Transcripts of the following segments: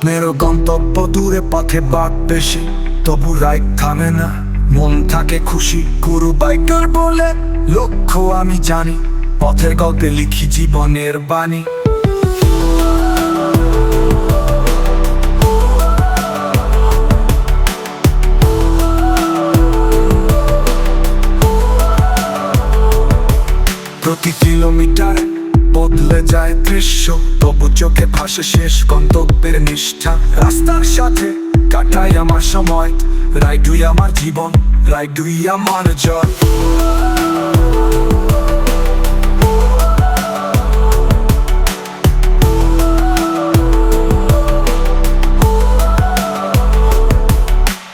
স্বপ্নের গন্তব্য দূরে, পথে বাদ বেশি, তবু রাইড থামে না, মন থাকে খুশি। গুরু বাইকার বলে লক্ষ্য আমি জানি, পথের গল্পে লিখি জীবনের বাণী। প্রতি কিলোমিটার বদলে যায় দৃশ্য, তবু চোখে ভাসে শেষ গন্তব্যের নিষ্ঠা। রাস্তার সাথে কাটাই আমার সময়, রাইডুই আমার জীবন, রাইডুই আমার জয়।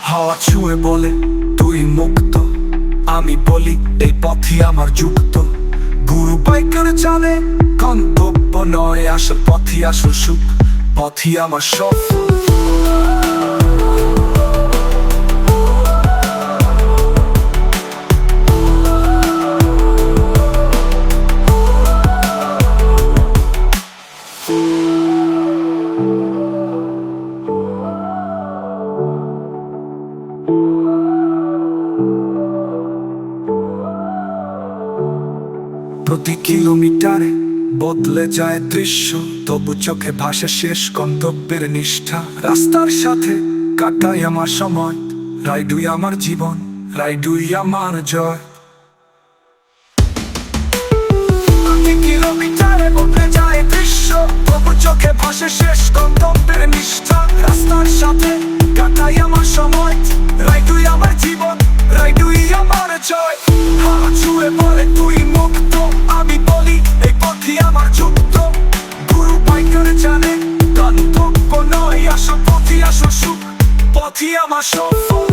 হাওয়া ছুঁয়ে বলে তুই মুক্ত, আমি বলি এই পথই আমার যুক্ত। গুরু বাইকার জানে গন্তব্য নয় আসল, পথই আসল সুখ, পথই আমার সফল। প্রতি কিলোমিটারে বদলে যায় দৃশ্য, তবু চোখে ভাসে শেষ গন্তব্যের নিষ্ঠা। রাস্তার সাথে কাটাই আমার সময়, রাইডুই আমার জীবন, রাইডুই আমার জয়। প্রতি কিলোমিটারে বদলে যায় দৃশ্য, তবু চোখে ভাসে শেষ গন্তব্যের নিষ্ঠা। রাস্তার সাথে কাটাই আমার সময়, রাইডুই আমার জীবন, রাইডুই আমার জয়। হাওয়া ছুঁয়ে বলে তুই মুক্ত, আমি বলি এই পথই আমার যুক্ত। গুরু বাইকার জানে গন্তব্য নয় আসল, পথই আসল সুখ, পথই আমার সফল।